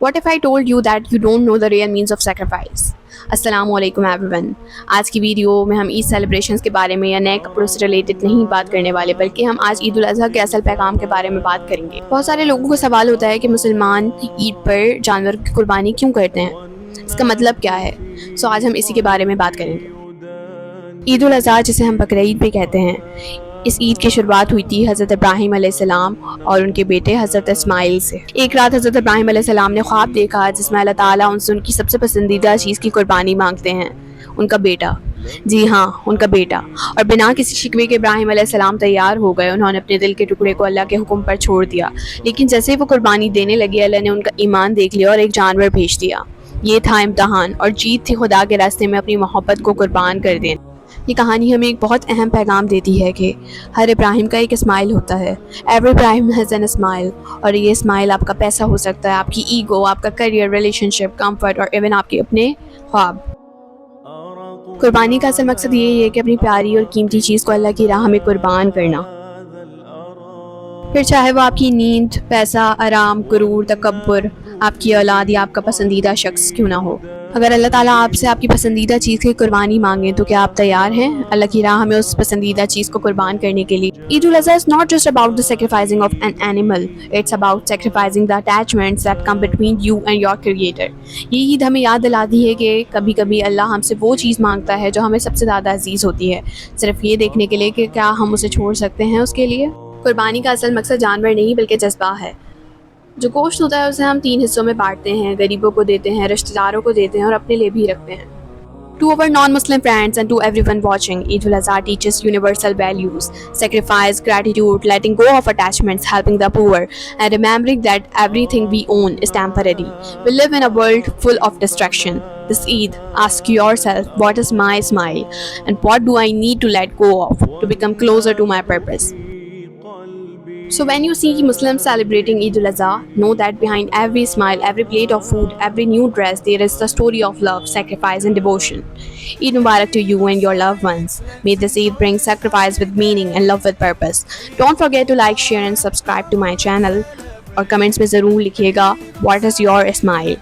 What if I told you that you don't know the real means of sacrifice? السلام علیکم every one. آج کی video میں ہم عید سیلیبریشنز کے بارے میں یا نئے کپڑوں سے ریلیٹڈ نہیں بات کرنے والے، بلکہ ہم آج عید الاضحیٰ کے اصل پیغام کے بارے میں بات کریں گے. بہت سارے لوگوں کو سوال ہوتا ہے کہ مسلمان عید پر جانور کی قربانی کیوں کرتے ہیں، اس کا مطلب کیا ہے. آج ہم اسی کے بارے میں بات کریں گے. عید الاضحیٰ جسے ہم بقرعید بھی کہتے ہیں، اس عید کی شروعات ہوئی تھی حضرت ابراہیم علیہ السلام اور ان کے بیٹے حضرت اسماعیل سے. ایک رات حضرت ابراہیم علیہ السلام نے خواب دیکھا جس میں اللہ تعالیٰ ان سے ان کی سب سے پسندیدہ چیز کی قربانی مانگتے ہیں، ان کا بیٹا. جی ہاں، ان کا بیٹا. اور بنا کسی شکوے کے ابراہیم علیہ السلام تیار ہو گئے. انہوں نے اپنے دل کے ٹکڑے کو اللہ کے حکم پر چھوڑ دیا، لیکن جیسے وہ قربانی دینے لگے اللہ نے ان کا ایمان دیکھ لیا اور ایک جانور بھیج دیا. یہ تھا امتحان اور جیت تھی خدا کے راستے میں اپنی محبت کو قربان کر دینا. یہ کہانی ہمیں ایک بہت اہم پیغام دیتی ہے کہ ہر ابراہیم کا ایک اسماعیل ہوتا ہے. ایوری ابراہیم ہیز این اسماعیل. اور یہ اسماعیل آپ کا پیسہ ہو سکتا ہے، آپ کی ایگو، آپ کا کریئر، ریلیشن شپ، کمفرٹ اور ایون آپ کے اپنے خواب. قربانی کا اصل مقصد یہی ہے کہ اپنی پیاری اور قیمتی چیز کو اللہ کی راہ میں قربان کرنا، پھر چاہے وہ آپ کی نیند، پیسہ، آرام، غرور، تکبر، آپ کی اولاد یا آپ کا پسندیدہ شخص کیوں نہ ہو. اگر اللہ تعالیٰ آپ سے آپ کی پسندیدہ چیز کی قربانی مانگے تو کیا آپ تیار ہیں اللہ کی راہ میں اس پسندیدہ چیز کو قربان کرنے کے لیے؟ عید al-Adha is not just about the sacrificing of an animal. It's about sacrificing the attachments that come between you and your creator. یہ عید ہمیں یاد دلاتی ہے کہ کبھی کبھی اللہ ہم سے وہ چیز مانگتا ہے جو ہمیں سب سے زیادہ عزیز ہوتی ہے، صرف یہ دیکھنے کے لیے کہ کیا ہم اسے چھوڑ سکتے ہیں اس کے لیے. قربانی کا اصل مقصد جانور نہیں بلکہ جذبہ ہے. جو گوشت ہوتا ہے اسے ہم 3 حصوں میں بانٹتے ہیں، غریبوں کو دیتے ہیں، رشتہ داروں کو دیتے ہیں اور اپنے لیے بھی رکھتے ہیں. To our non-Muslim friends and to everyone watching, Eid al-Adha teaches universal values: sacrifice, gratitude, letting go of attachments, helping the poor, and remembering that everything we own is temporary. We live in a world full of distraction. This Eid, ask yourself, what is my smile, and what do I need to let go of to become closer to my purpose? So when you see Muslims celebrating Eid al-Adha, know that behind every smile, every plate of food, every new dress, there is the story of love, sacrifice and devotion. Eid Mubarak to you and your loved ones. May this Eid bring sacrifice with meaning and love with purpose. Don't forget to like, share and subscribe to my channel. اور comments میں ضرور لکھیے گا what is your smile.